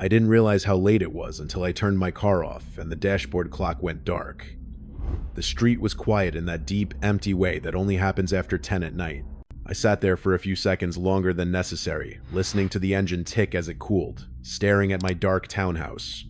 I didn't realize how late it was until I turned my car off and the dashboard clock went dark. The street was quiet in that deep, empty way that only happens after 10 at night. I sat there for a few seconds longer than necessary, listening to the engine tick as it cooled, staring at my dark townhouse.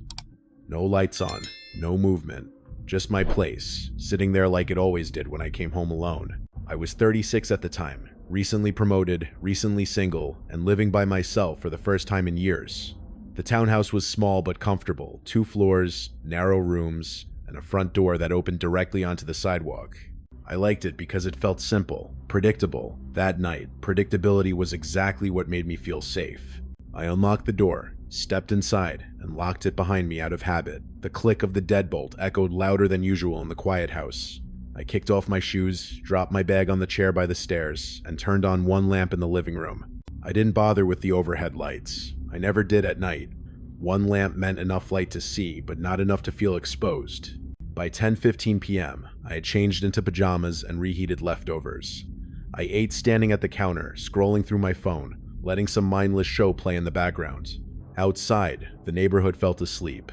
No lights on, no movement, just my place, sitting there like it always did when I came home alone. I was 36 at the time, recently promoted, recently single, and living by myself for the first time in years. The townhouse was small but comfortable, 2 floors, narrow rooms, and a front door that opened directly onto the sidewalk. I liked it because it felt simple, predictable. That night, predictability was exactly what made me feel safe. I unlocked the door, stepped inside, and locked it behind me out of habit. The click of the deadbolt echoed louder than usual in the quiet house. I kicked off my shoes, dropped my bag on the chair by the stairs, and turned on one lamp in the living room. I didn't bother with the overhead lights. I never did at night. One lamp meant enough light to see, but not enough to feel exposed. By 10:15 p.m., I had changed into pajamas and reheated leftovers. I ate standing at the counter, scrolling through my phone, letting some mindless show play in the background. Outside, the neighborhood felt asleep.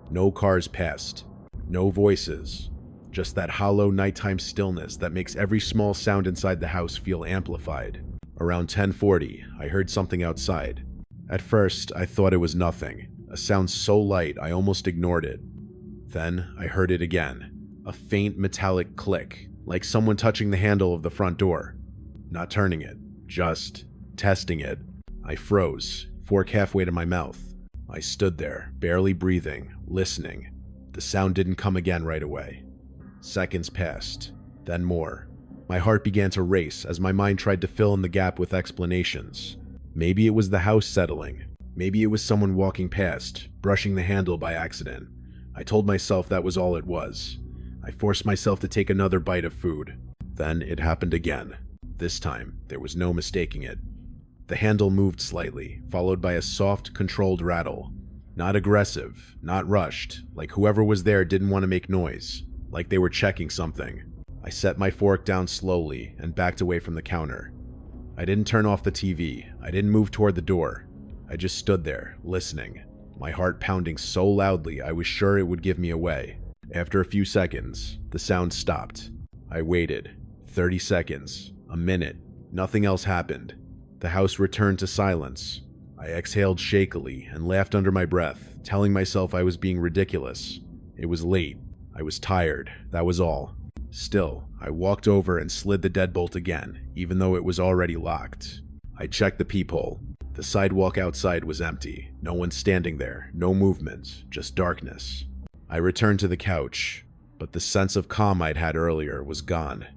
No cars passed. No voices. Just that hollow nighttime stillness that makes every small sound inside the house feel amplified. Around 10:40, I heard something outside. At first, I thought it was nothing, a sound so light I almost ignored it. Then, I heard it again, a faint metallic click, like someone touching the handle of the front door. Not turning it, just testing it. I froze, fork halfway to my mouth. I stood there, barely breathing, listening. The sound didn't come again right away. Seconds passed, then more. My heart began to race as my mind tried to fill in the gap with explanations. Maybe it was the house settling. Maybe it was someone walking past, brushing the handle by accident. I told myself that was all it was. I forced myself to take another bite of food. Then it happened again. This time, there was no mistaking it. The handle moved slightly, followed by a soft, controlled rattle. Not aggressive, not rushed, like whoever was there didn't want to make noise, like they were checking something. I set my fork down slowly and backed away from the counter. I didn't turn off the TV. I didn't move toward the door. I just stood there, listening. My heart pounding so loudly I was sure it would give me away. After a few seconds, the sound stopped. I waited. 30 seconds. A minute. Nothing else happened. The house returned to silence. I exhaled shakily and laughed under my breath, telling myself I was being ridiculous. It was late. I was tired. That was all. Still, I walked over and slid the deadbolt again, even though it was already locked. I checked the peephole. The sidewalk outside was empty. No one standing there, no movement, just darkness. I returned to the couch, but the sense of calm I'd had earlier was gone.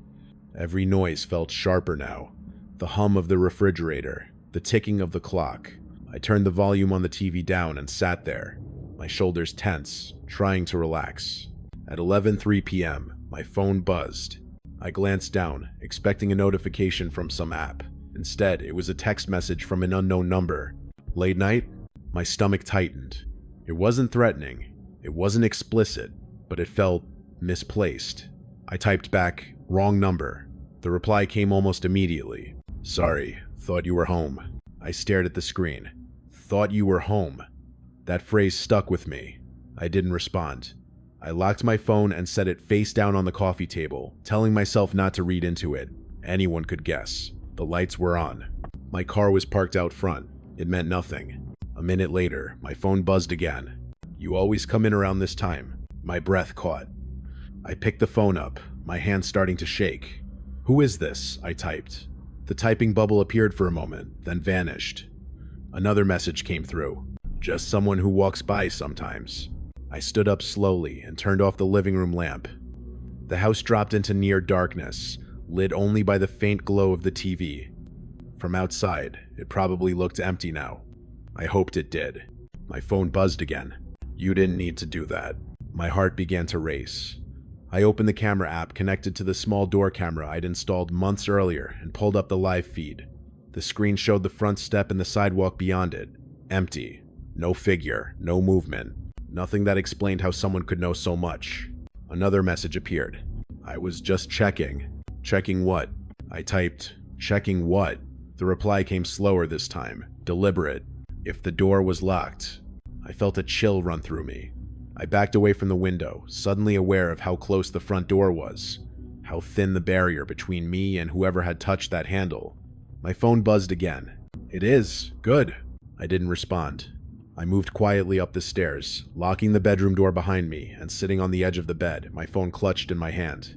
Every noise felt sharper now. The hum of the refrigerator, the ticking of the clock. I turned the volume on the TV down and sat there, my shoulders tense, trying to relax. At 11:03 p.m., my phone buzzed. I glanced down, expecting a notification from some app. Instead, it was a text message from an unknown number. Late night? My stomach tightened. It wasn't threatening. It wasn't explicit, but it felt misplaced. I typed back, "Wrong number." The reply came almost immediately. "Sorry, thought you were home." I stared at the screen. Thought you were home. That phrase stuck with me. I didn't respond. I locked my phone and set it face down on the coffee table, telling myself not to read into it. Anyone could guess. The lights were on. My car was parked out front. It meant nothing. A minute later, my phone buzzed again. "You always come in around this time." My breath caught. I picked the phone up, my hand starting to shake. "Who is this?" I typed. The typing bubble appeared for a moment, then vanished. Another message came through. "Just someone who walks by sometimes." I stood up slowly and turned off the living room lamp. The house dropped into near darkness, lit only by the faint glow of the TV. From outside, it probably looked empty now. I hoped it did. My phone buzzed again. "You didn't need to do that." My heart began to race. I opened the camera app connected to the small door camera I'd installed months earlier and pulled up the live feed. The screen showed the front step and the sidewalk beyond it. Empty. No figure, no movement. Nothing that explained how someone could know so much. Another message appeared. "I was just checking." "Checking what?" I typed, "Checking what?" The reply came slower this time, deliberate. "If the door was locked." I felt a chill run through me. I backed away from the window, suddenly aware of how close the front door was, how thin the barrier between me and whoever had touched that handle. My phone buzzed again. "It is. Good." I didn't respond. I moved quietly up the stairs, locking the bedroom door behind me and sitting on the edge of the bed, my phone clutched in my hand.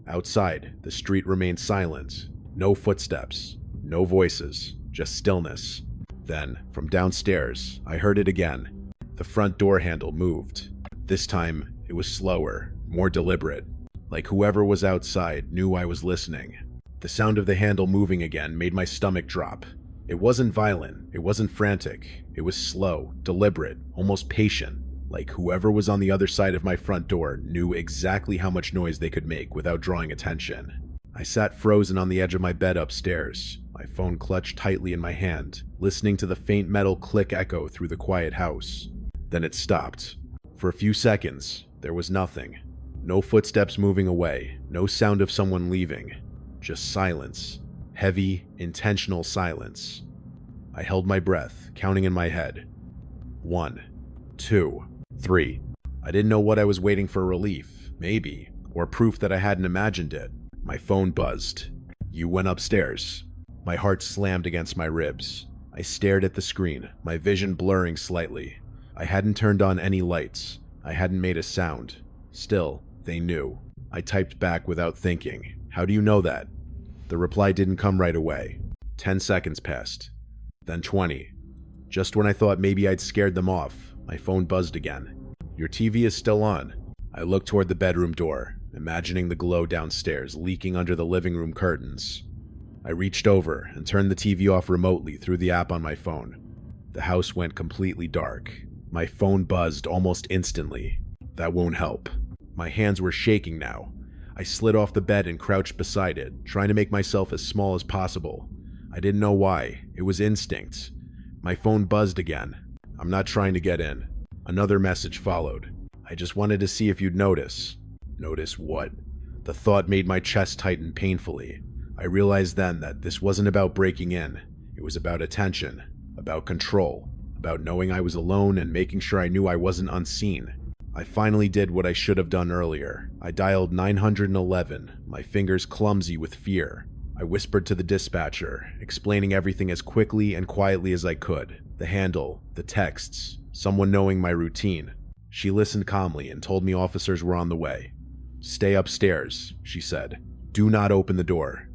Outside, the street remained silent. No footsteps, no voices, just stillness. Then, from downstairs, I heard it again. The front door handle moved. This time, it was slower, more deliberate, like whoever was outside knew I was listening. The sound of the handle moving again made my stomach drop. It wasn't violent, it wasn't frantic, it was slow, deliberate, almost patient, like whoever was on the other side of my front door knew exactly how much noise they could make without drawing attention. I sat frozen on the edge of my bed upstairs, my phone clutched tightly in my hand, listening to the faint metal click echo through the quiet house. Then it stopped. For a few seconds, there was nothing. No footsteps moving away, no sound of someone leaving, just silence. Heavy, intentional silence. I held my breath, counting in my head. 1, 2, 3. I didn't know what I was waiting for: relief, maybe, or proof that I hadn't imagined it. My phone buzzed. "You went upstairs." My heart slammed against my ribs. I stared at the screen, my vision blurring slightly. I hadn't turned on any lights. I hadn't made a sound. Still, they knew. I typed back without thinking. "How do you know that?" The reply didn't come right away. 10 seconds passed. Then 20. Just when I thought maybe I'd scared them off, my phone buzzed again. "Your TV is still on." I looked toward the bedroom door, imagining the glow downstairs leaking under the living room curtains. I reached over and turned the TV off remotely through the app on my phone. The house went completely dark. My phone buzzed almost instantly. That won't help. My hands were shaking now. I slid off the bed and crouched beside it, trying to make myself as small as possible. I didn't know why. It was instinct. My phone buzzed again. "I'm not trying to get in." Another message followed. "I just wanted to see if you'd notice." Notice what? The thought made my chest tighten painfully. I realized then that this wasn't about breaking in. It was about attention, about control, about knowing I was alone and making sure I knew I wasn't unseen. I finally did what I should have done earlier. I dialed 911, my fingers clumsy with fear. I whispered to the dispatcher, explaining everything as quickly and quietly as I could. The handle, the texts, someone knowing my routine. She listened calmly and told me officers were on the way. "Stay upstairs," she said. "Do not open the door."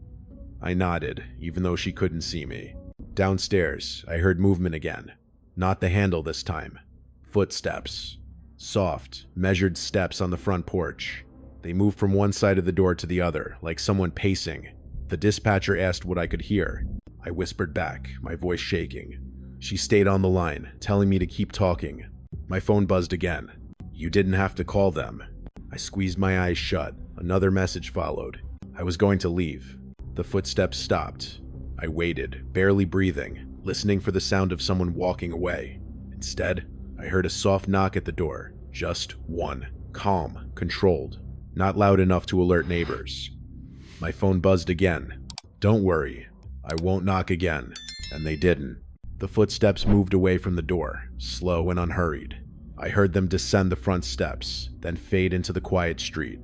I nodded, even though she couldn't see me. Downstairs, I heard movement again. Not the handle this time. Footsteps. Soft, measured steps on the front porch. They moved from one side of the door to the other, like someone pacing. The dispatcher asked what I could hear. I whispered back, my voice shaking. She stayed on the line, telling me to keep talking. My phone buzzed again. "You didn't have to call them." I squeezed my eyes shut. Another message followed. I was going to leave. The footsteps stopped. I waited, barely breathing, listening for the sound of someone walking away. Instead, I heard a soft knock at the door. Just one. Calm, controlled. Not loud enough to alert neighbors. My phone buzzed again. "Don't worry. I won't knock again." And they didn't. The footsteps moved away from the door, slow and unhurried. I heard them descend the front steps, then fade into the quiet street.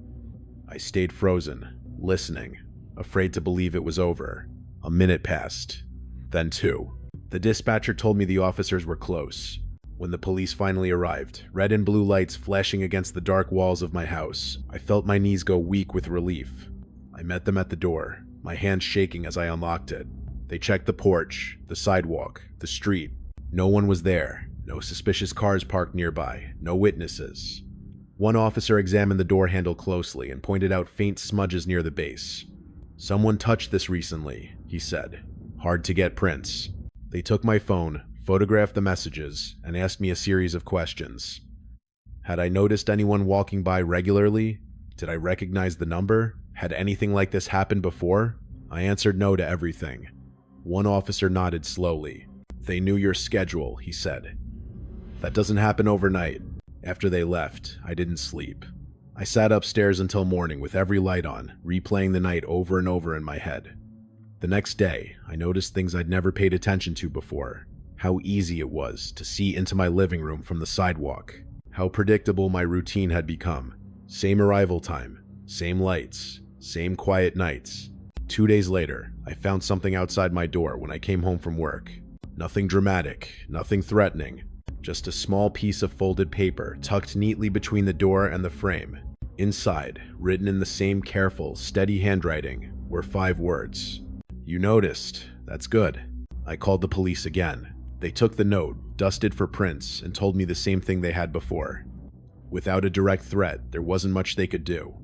I stayed frozen, listening, afraid to believe it was over. A minute passed. Then 2. The dispatcher told me the officers were close. When the police finally arrived, red and blue lights flashing against the dark walls of my house, I felt my knees go weak with relief. I met them at the door, my hands shaking as I unlocked it. They checked the porch, the sidewalk, the street. No one was there. No suspicious cars parked nearby. No witnesses. One officer examined the door handle closely and pointed out faint smudges near the base. "Someone touched this recently," he said. "Hard to get prints." They took my phone, photographed the messages, and asked me a series of questions. Had I noticed anyone walking by regularly? Did I recognize the number? Had anything like this happened before? I answered no to everything. One officer nodded slowly. "They knew your schedule," he said. "That doesn't happen overnight." After they left, I didn't sleep. I sat upstairs until morning with every light on, replaying the night over and over in my head. The next day, I noticed things I'd never paid attention to before. How easy it was to see into my living room from the sidewalk. How predictable my routine had become. Same arrival time, same lights, same quiet nights. 2 days later, I found something outside my door when I came home from work. Nothing dramatic, nothing threatening, just a small piece of folded paper tucked neatly between the door and the frame. Inside, written in the same careful, steady handwriting, were 5 words. "You noticed. That's good." I called the police again. They took the note, dusted for prints, and told me the same thing they had before. Without a direct threat, there wasn't much they could do.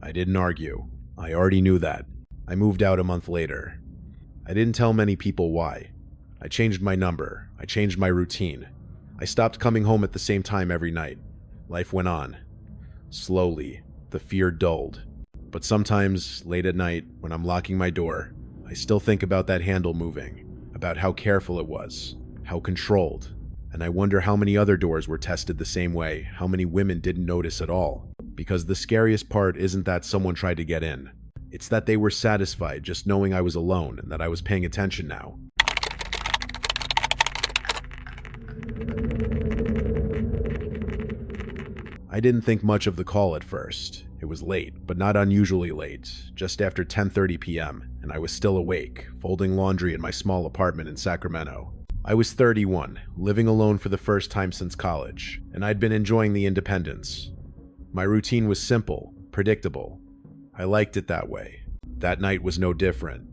I didn't argue. I already knew that. I moved out a month later. I didn't tell many people why. I changed my number. I changed my routine. I stopped coming home at the same time every night. Life went on. Slowly, the fear dulled. But sometimes, late at night, when I'm locking my door, I still think about that handle moving, about how careful it was, how controlled. And I wonder how many other doors were tested the same way, how many women didn't notice at all. Because the scariest part isn't that someone tried to get in. It's that they were satisfied just knowing I was alone and that I was paying attention now. I didn't think much of the call at first. It was late, but not unusually late, just after 10:30 p.m., and I was still awake, folding laundry in my small apartment in Sacramento. I was 31, living alone for the first time since college, and I'd been enjoying the independence. My routine was simple, predictable. I liked it that way. That night was no different.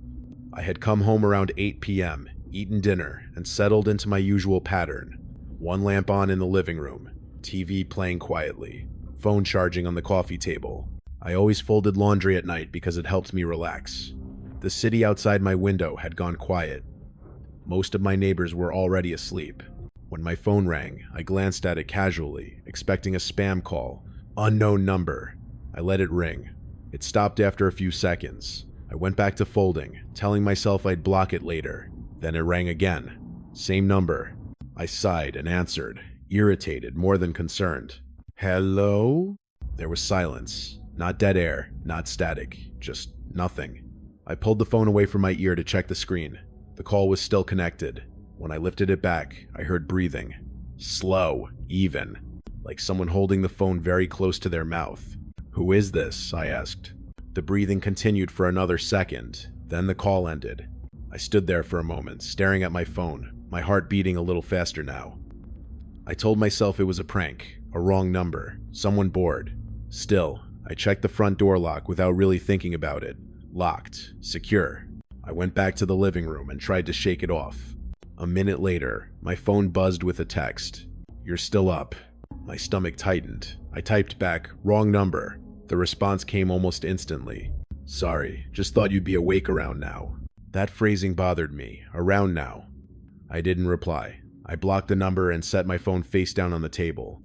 I had come home around 8 p.m., eaten dinner, and settled into my usual pattern. One lamp on in the living room, TV playing quietly, phone charging on the coffee table. I always folded laundry at night because it helped me relax. The city outside my window had gone quiet. Most of my neighbors were already asleep. When my phone rang, I glanced at it casually, expecting a spam call. Unknown number. I let it ring. It stopped after a few seconds. I went back to folding, telling myself I'd block it later. Then it rang again. Same number. I sighed and answered, irritated more than concerned. "Hello?" There was silence. Not dead air, not static, just nothing. I pulled the phone away from my ear to check the screen. The call was still connected. When I lifted it back, I heard breathing. Slow, even, like someone holding the phone very close to their mouth. "Who is this?" I asked. The breathing continued for another second. Then the call ended. I stood there for a moment, staring at my phone, my heart beating a little faster now. I told myself it was a prank, a wrong number, someone bored. Still, I checked the front door lock without really thinking about it. Locked, secure. I went back to the living room and tried to shake it off. A minute later, my phone buzzed with a text. "You're still up." My stomach tightened. I typed back, "Wrong number." The response came almost instantly. "Sorry, just thought you'd be awake around now." That phrasing bothered me. Around now. I didn't reply. I blocked the number and set my phone face down on the table.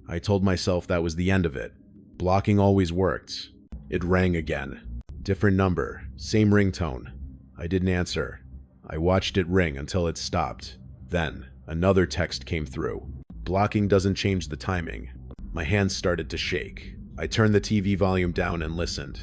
I told myself that was the end of it. Blocking always worked. It rang again. Different number, same ringtone. I didn't answer. I watched it ring until it stopped. Then, another text came through. Blocking doesn't change the timing. My hands started to shake. I turned the TV volume down and listened.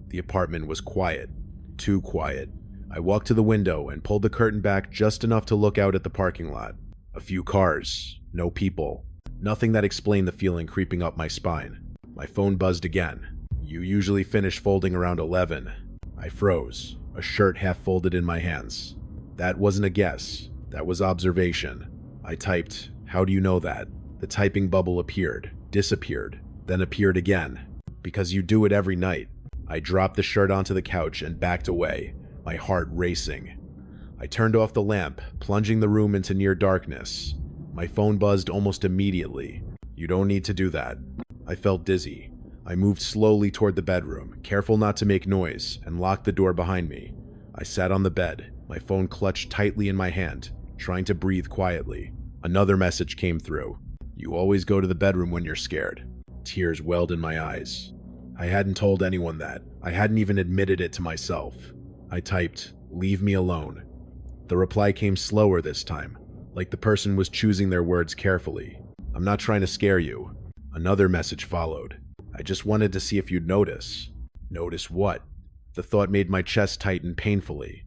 The apartment was quiet. Too quiet. I walked to the window and pulled the curtain back just enough to look out at the parking lot. A few cars. No people. Nothing that explained the feeling creeping up my spine. My phone buzzed again. "You usually finish folding around 11. I froze, a shirt half folded in my hands. That wasn't a guess. That was observation. I typed, "How do you know that?" The typing bubble appeared, disappeared, then appeared again. "Because you do it every night." I dropped the shirt onto the couch and backed away, my heart racing. I turned off the lamp, plunging the room into near darkness. My phone buzzed almost immediately. "You don't need to do that." I felt dizzy. I moved slowly toward the bedroom, careful not to make noise, and locked the door behind me. I sat on the bed, my phone clutched tightly in my hand, trying to breathe quietly. Another message came through. "You always go to the bedroom when you're scared." Tears welled in my eyes. I hadn't told anyone that. I hadn't even admitted it to myself. I typed, "Leave me alone." The reply came slower this time, like the person was choosing their words carefully. "I'm not trying to scare you." Another message followed. "I just wanted to see if you'd notice." Notice what? The thought made my chest tighten painfully.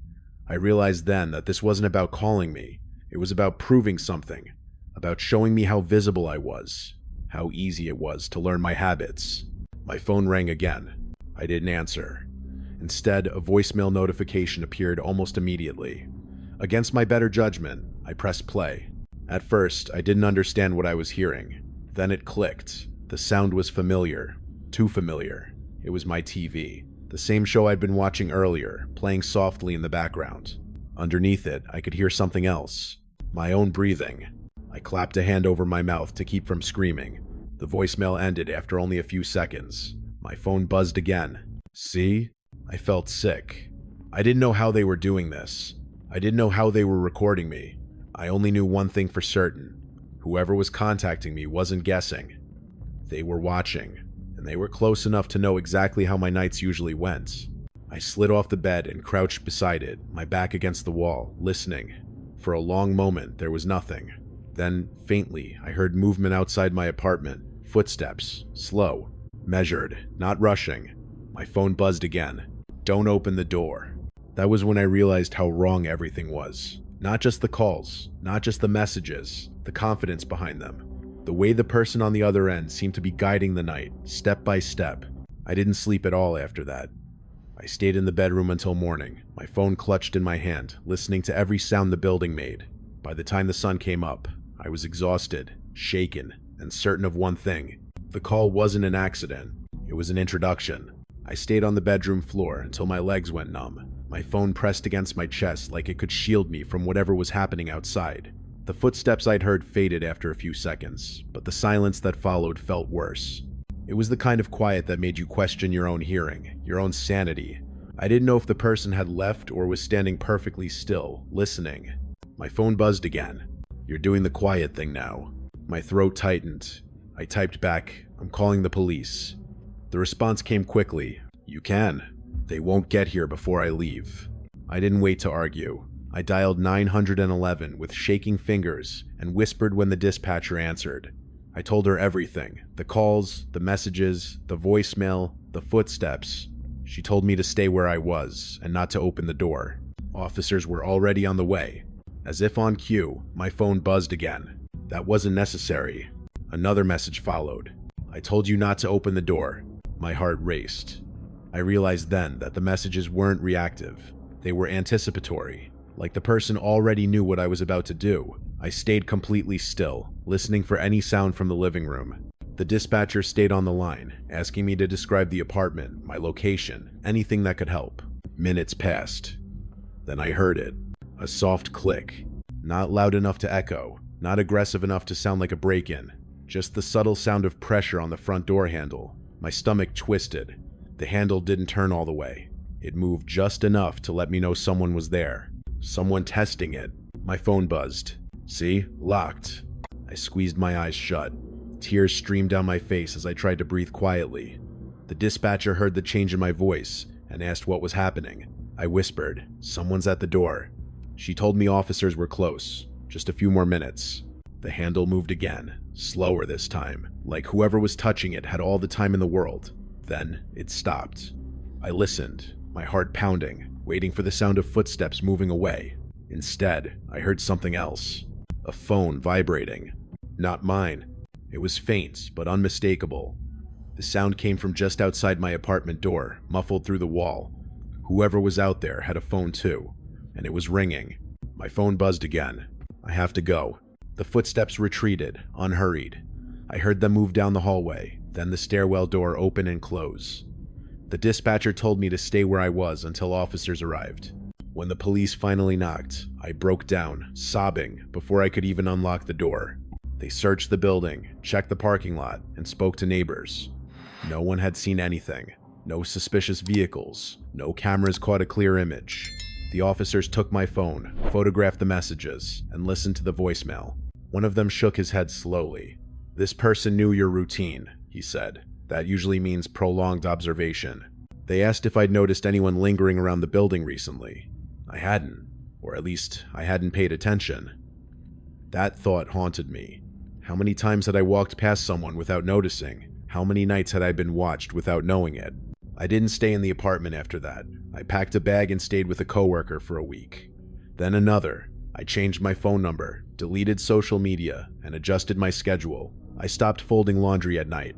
I realized then that this wasn't about calling me. It was about proving something, about showing me how visible I was, how easy it was to learn my habits. My phone rang again. I didn't answer. Instead, a voicemail notification appeared almost immediately. Against my better judgment, I pressed play. At first, I didn't understand what I was hearing. Then it clicked. The sound was familiar. Too familiar. It was my TV. The same show I'd been watching earlier, playing softly in the background. Underneath it, I could hear something else. My own breathing. I clapped a hand over my mouth to keep from screaming. The voicemail ended after only a few seconds. My phone buzzed again. See? I felt sick. I didn't know how they were doing this. I didn't know how they were recording me. I only knew one thing for certain. Whoever was contacting me wasn't guessing. They were watching, and they were close enough to know exactly how my nights usually went. I slid off the bed and crouched beside it, my back against the wall, listening. For a long moment, there was nothing. Then, faintly, I heard movement outside my apartment. Footsteps, slow, measured, not rushing. My phone buzzed again. Don't open the door. That was when I realized how wrong everything was. Not just the calls, not just the messages, the confidence behind them. The way the person on the other end seemed to be guiding the night, step by step. I didn't sleep at all after that. I stayed in the bedroom until morning, my phone clutched in my hand, listening to every sound the building made. By the time the sun came up, I was exhausted, shaken, and certain of one thing. The call wasn't an accident. It was an introduction. I stayed on the bedroom floor until my legs went numb. My phone pressed against my chest like it could shield me from whatever was happening outside. The footsteps I'd heard faded after a few seconds, but the silence that followed felt worse. It was the kind of quiet that made you question your own hearing, your own sanity. I didn't know if the person had left or was standing perfectly still, listening. My phone buzzed again. You're doing the quiet thing now. My throat tightened. I typed back, I'm calling the police. The response came quickly. You can. They won't get here before I leave. I didn't wait to argue. I dialed 911 with shaking fingers and whispered when the dispatcher answered. I told her everything. The calls, the messages, the voicemail, the footsteps. She told me to stay where I was and not to open the door. Officers were already on the way. As if on cue, my phone buzzed again. That wasn't necessary. Another message followed. I told you not to open the door. My heart raced. I realized then that the messages weren't reactive. They were anticipatory, like the person already knew what I was about to do. I stayed completely still, listening for any sound from the living room. The dispatcher stayed on the line, asking me to describe the apartment, my location, anything that could help. Minutes passed. Then I heard it. A soft click. Not loud enough to echo, not aggressive enough to sound like a break-in. Just the subtle sound of pressure on the front door handle. My stomach twisted. The handle didn't turn all the way. It moved just enough to let me know someone was there. Someone testing it. My phone buzzed. See? Locked. I squeezed my eyes shut. Tears streamed down my face as I tried to breathe quietly. The dispatcher heard the change in my voice and asked what was happening. I whispered, "Someone's at the door." She told me officers were close. Just a few more minutes. The handle moved again, slower this time, like whoever was touching it had all the time in the world. Then it stopped. I listened, my heart pounding, waiting for the sound of footsteps moving away. Instead, I heard something else. A phone vibrating. Not mine. It was faint, but unmistakable. The sound came from just outside my apartment door, muffled through the wall. Whoever was out there had a phone too, and it was ringing. My phone buzzed again. I have to go. The footsteps retreated, unhurried. I heard them move down the hallway, then the stairwell door open and close. The dispatcher told me to stay where I was until officers arrived. When the police finally knocked, I broke down, sobbing, before I could even unlock the door. They searched the building, checked the parking lot, and spoke to neighbors. No one had seen anything. No suspicious vehicles. No cameras caught a clear image. The officers took my phone, photographed the messages, and listened to the voicemail. One of them shook his head slowly. "This person knew your routine," he said. "That usually means prolonged observation." They asked if I'd noticed anyone lingering around the building recently. I hadn't, or at least I hadn't paid attention. That thought haunted me. How many times had I walked past someone without noticing? How many nights had I been watched without knowing it? I didn't stay in the apartment after that. I packed a bag and stayed with a coworker for a week. Then another. I changed my phone number, deleted social media, and adjusted my schedule. I stopped folding laundry at night.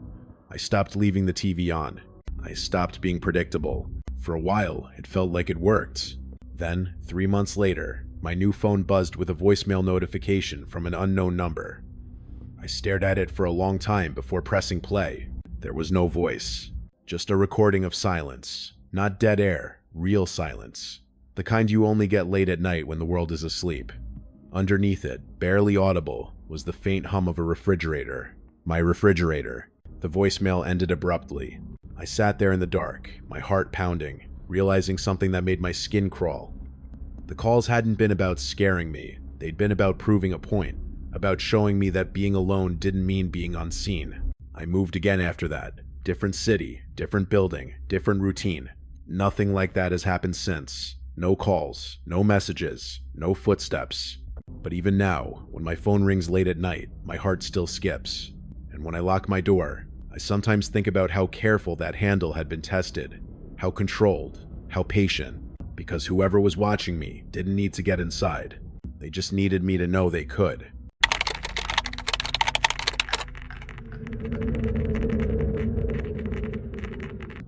I stopped leaving the TV on. I stopped being predictable. For a while, it felt like it worked. Then, 3 months later, my new phone buzzed with a voicemail notification from an unknown number. I stared at it for a long time before pressing play. There was no voice, just a recording of silence. Not dead air, real silence. The kind you only get late at night when the world is asleep. Underneath it, barely audible, was the faint hum of a refrigerator. My refrigerator. The voicemail ended abruptly. I sat there in the dark, my heart pounding, realizing something that made my skin crawl. The calls hadn't been about scaring me. They'd been about proving a point, about showing me that being alone didn't mean being unseen. I moved again after that. Different city, different building, different routine. Nothing like that has happened since. No calls, no messages, no footsteps. But even now, when my phone rings late at night, my heart still skips. And when I lock my door, I sometimes think about how careful that handle had been tested, how controlled, how patient, because whoever was watching me didn't need to get inside. They just needed me to know they could.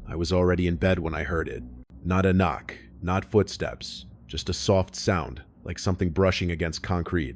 I was already in bed when I heard it. Not a knock, not footsteps, just a soft sound, like something brushing against concrete.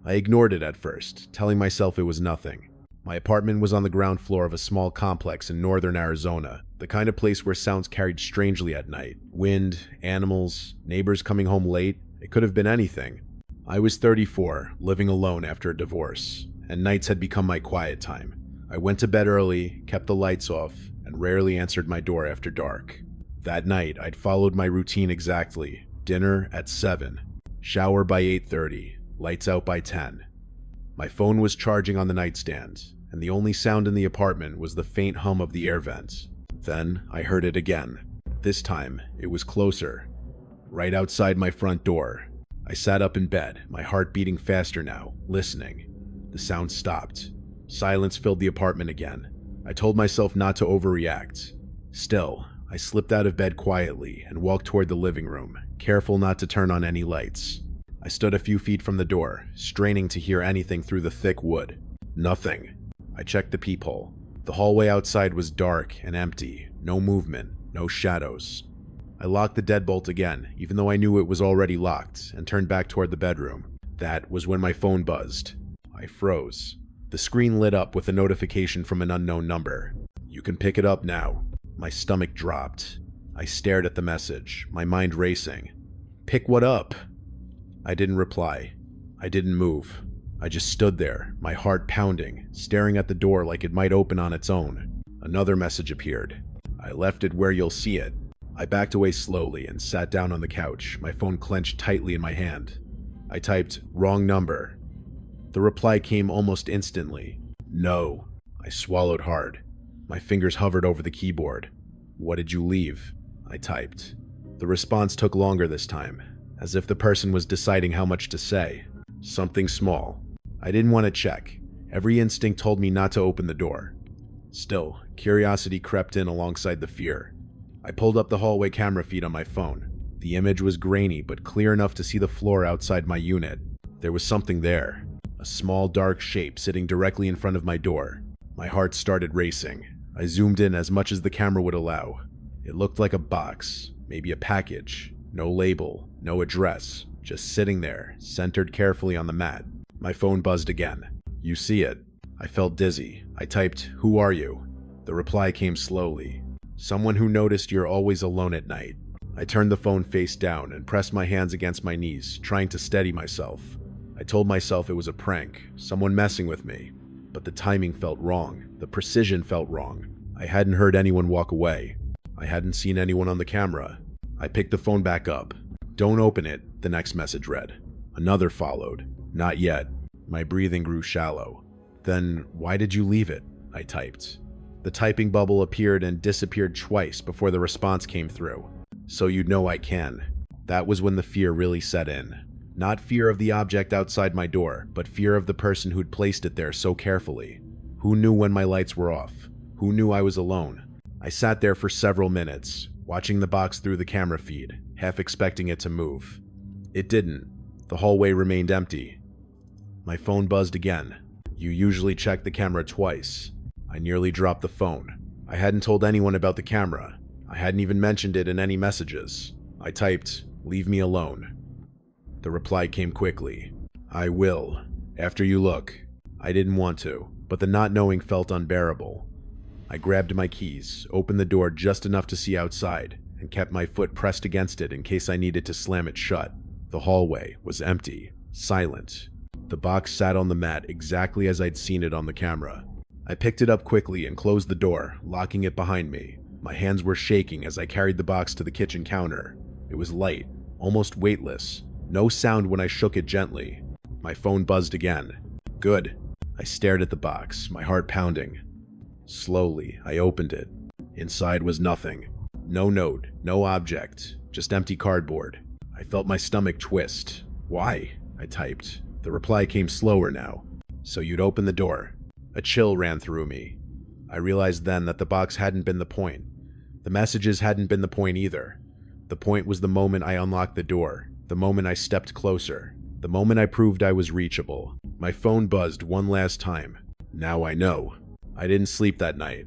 I ignored it at first, telling myself it was nothing. My apartment was on the ground floor of a small complex in northern Arizona, the kind of place where sounds carried strangely at night. Wind, animals, neighbors coming home late. It could have been anything. I was 34, living alone after a divorce, and nights had become my quiet time. I went to bed early, kept the lights off, and rarely answered my door after dark. That night, I'd followed my routine exactly. Dinner at 7, shower by 8:30, lights out by 10. My phone was charging on the nightstand, and the only sound in the apartment was the faint hum of the air vent. Then I heard it again. This time, it was closer, right outside my front door. I sat up in bed, my heart beating faster now, listening. The sound stopped. Silence filled the apartment again. I told myself not to overreact. Still, I slipped out of bed quietly and walked toward the living room, careful not to turn on any lights. I stood a few feet from the door, straining to hear anything through the thick wood. Nothing. I checked the peephole. The hallway outside was dark and empty, no movement, no shadows. I locked the deadbolt again, even though I knew it was already locked, and turned back toward the bedroom. That was when my phone buzzed. I froze. The screen lit up with a notification from an unknown number. "You can pick it up now." My stomach dropped. I stared at the message, my mind racing. "Pick what up?" I didn't reply. I didn't move. I just stood there, my heart pounding, staring at the door like it might open on its own. Another message appeared. "I left it where you'll see it." I backed away slowly and sat down on the couch, my phone clenched tightly in my hand. I typed, "Wrong number." The reply came almost instantly. "No." I swallowed hard. My fingers hovered over the keyboard. "What did you leave?" I typed. The response took longer this time, as if the person was deciding how much to say. Something small. I didn't want to check. Every instinct told me not to open the door. Still, curiosity crept in alongside the fear. I pulled up the hallway camera feed on my phone. The image was grainy but clear enough to see the floor outside my unit. There was something there. A small dark shape sitting directly in front of my door. My heart started racing. I zoomed in as much as the camera would allow. It looked like a box, maybe a package. No label, no address, just sitting there, centered carefully on the mat. My phone buzzed again. "You see it." I felt dizzy. I typed, "Who are you?" The reply came slowly. "Someone who noticed you're always alone at night." I turned the phone face down and pressed my hands against my knees, trying to steady myself. I told myself it was a prank, someone messing with me. But the timing felt wrong. The precision felt wrong. I hadn't heard anyone walk away. I hadn't seen anyone on the camera. I picked the phone back up. "Don't open it," the next message read. Another followed. "Not yet." My breathing grew shallow. "Then why did you leave it?" I typed. The typing bubble appeared and disappeared twice before the response came through. "So you'd know I can." That was when the fear really set in. Not fear of the object outside my door, but fear of the person who'd placed it there so carefully. Who knew when my lights were off? Who knew I was alone? I sat there for several minutes, watching the box through the camera feed, half expecting it to move. It didn't. The hallway remained empty. My phone buzzed again. You usually check the camera twice. I nearly dropped the phone. I hadn't told anyone about the camera. I hadn't even mentioned it in any messages. I typed, "Leave me alone." The reply came quickly. "I will. After you look." I didn't want to, but the not knowing felt unbearable. I grabbed my keys, opened the door just enough to see outside, and kept my foot pressed against it in case I needed to slam it shut. The hallway was empty, silent. The box sat on the mat exactly as I'd seen it on the camera. I picked it up quickly and closed the door, locking it behind me. My hands were shaking as I carried the box to the kitchen counter. It was light, almost weightless. No sound when I shook it gently. My phone buzzed again. Good. I stared at the box, my heart pounding. Slowly, I opened it. Inside was nothing. No note, no object, just empty cardboard. I felt my stomach twist. "Why?" I typed. The reply came slower now. "So you'd open the door." A chill ran through me. I realized then that the box hadn't been the point. The messages hadn't been the point either. The point was the moment I unlocked the door, the moment I stepped closer, the moment I proved I was reachable. My phone buzzed one last time. Now I know. I didn't sleep that night.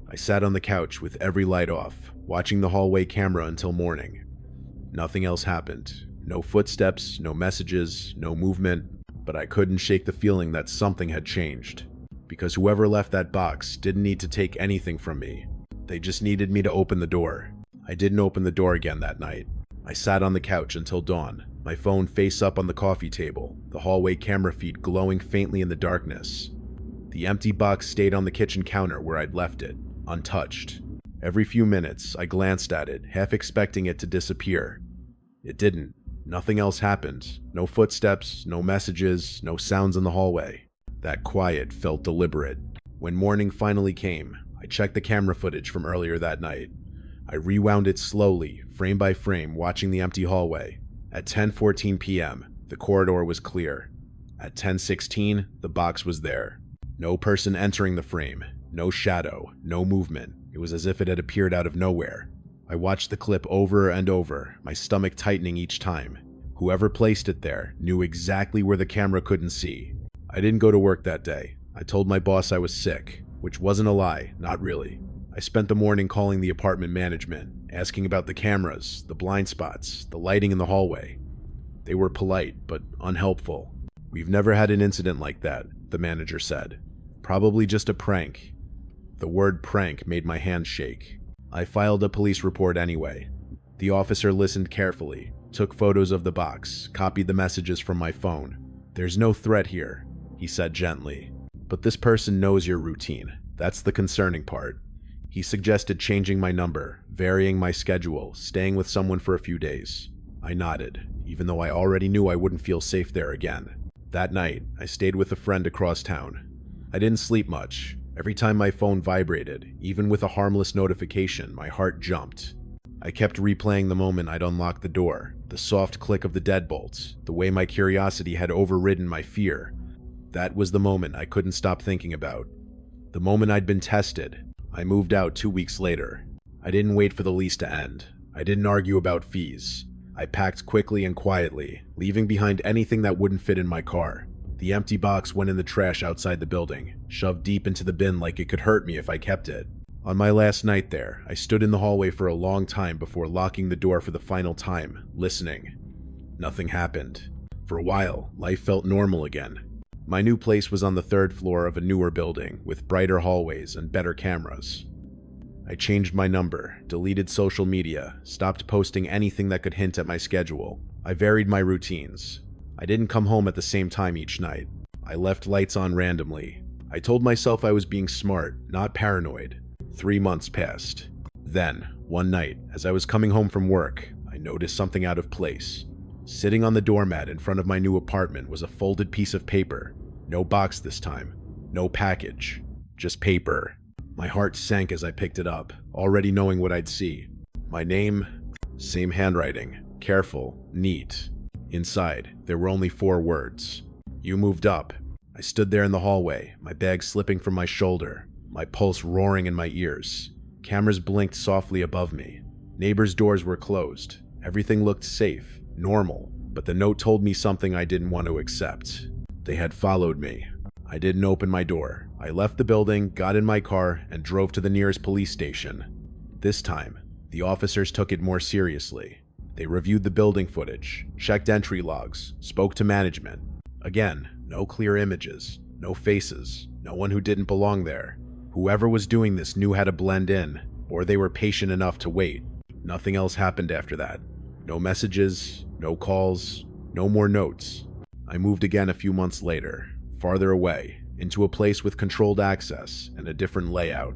I sat on the couch with every light off, watching the hallway camera until morning. Nothing else happened. No footsteps, no messages, no movement, but I couldn't shake the feeling that something had changed. Because whoever left that box didn't need to take anything from me. They just needed me to open the door. I didn't open the door again that night. I sat on the couch until dawn, my phone face up on the coffee table, the hallway camera feed glowing faintly in the darkness. The empty box stayed on the kitchen counter where I'd left it, untouched. Every few minutes, I glanced at it, half expecting it to disappear. It didn't. Nothing else happened. No footsteps, no messages, no sounds in the hallway. That quiet felt deliberate. When morning finally came, I checked the camera footage from earlier that night. I rewound it slowly, frame by frame, watching the empty hallway. At 10:14 p.m., the corridor was clear. At 10:16, the box was there. No person entering the frame, no shadow, no movement. It was as if it had appeared out of nowhere. I watched the clip over and over, my stomach tightening each time. Whoever placed it there knew exactly where the camera couldn't see. I didn't go to work that day. I told my boss I was sick, which wasn't a lie, not really. I spent the morning calling the apartment management, asking about the cameras, the blind spots, the lighting in the hallway. They were polite, but unhelpful. "We've never had an incident like that," the manager said. "Probably just a prank." The word prank made my hands shake. I filed a police report anyway. The officer listened carefully, took photos of the box, copied the messages from my phone. "There's no threat here," he said gently. "But this person knows your routine. That's the concerning part." He suggested changing my number, varying my schedule, staying with someone for a few days. I nodded, even though I already knew I wouldn't feel safe there again. That night, I stayed with a friend across town. I didn't sleep much. Every time my phone vibrated, even with a harmless notification, my heart jumped. I kept replaying the moment I'd unlocked the door, the soft click of the deadbolts, the way my curiosity had overridden my fear. That was the moment I couldn't stop thinking about. The moment I'd been tested. I moved out 2 weeks later. I didn't wait for the lease to end. I didn't argue about fees. I packed quickly and quietly, leaving behind anything that wouldn't fit in my car. The empty box went in the trash outside the building, shoved deep into the bin like it could hurt me if I kept it. On my last night there, I stood in the hallway for a long time before locking the door for the final time, listening. Nothing happened. For a while, life felt normal again. My new place was on the 3rd floor of a newer building, with brighter hallways and better cameras. I changed my number, deleted social media, stopped posting anything that could hint at my schedule. I varied my routines. I didn't come home at the same time each night. I left lights on randomly. I told myself I was being smart, not paranoid. 3 months passed. Then, one night, as I was coming home from work, I noticed something out of place. Sitting on the doormat in front of my new apartment was a folded piece of paper. No box this time. No package. Just paper. My heart sank as I picked it up, already knowing what I'd see. My name, same handwriting, careful, neat. Inside, there were only 4 words. "You moved up." I stood there in the hallway, my bag slipping from my shoulder, my pulse roaring in my ears. Cameras blinked softly above me. Neighbors' doors were closed. Everything looked safe, normal. But the note told me something I didn't want to accept. They had followed me. I didn't open my door. I left the building, got in my car, and drove to the nearest police station. This time, the officers took it more seriously. They reviewed the building footage, checked entry logs, spoke to management. Again, no clear images, no faces, no one who didn't belong there. Whoever was doing this knew how to blend in, or they were patient enough to wait. Nothing else happened after that. No messages, no calls, no more notes. I moved again a few months later, farther away, into a place with controlled access and a different layout.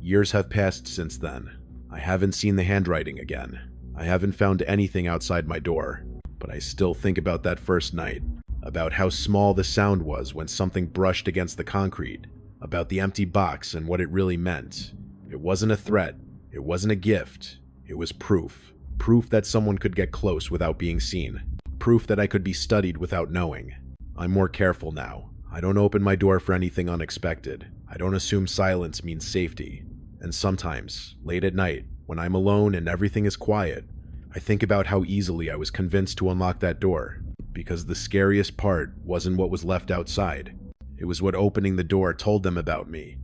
Years have passed since then. I haven't seen the handwriting again. I haven't found anything outside my door, but I still think about that first night, about how small the sound was when something brushed against the concrete, about the empty box and what it really meant. It wasn't a threat. It wasn't a gift. It was proof. Proof that someone could get close without being seen. Proof that I could be studied without knowing. I'm more careful now. I don't open my door for anything unexpected. I don't assume silence means safety. And sometimes, late at night, when I'm alone and everything is quiet, I think about how easily I was convinced to unlock that door. Because the scariest part wasn't what was left outside. It was what opening the door told them about me,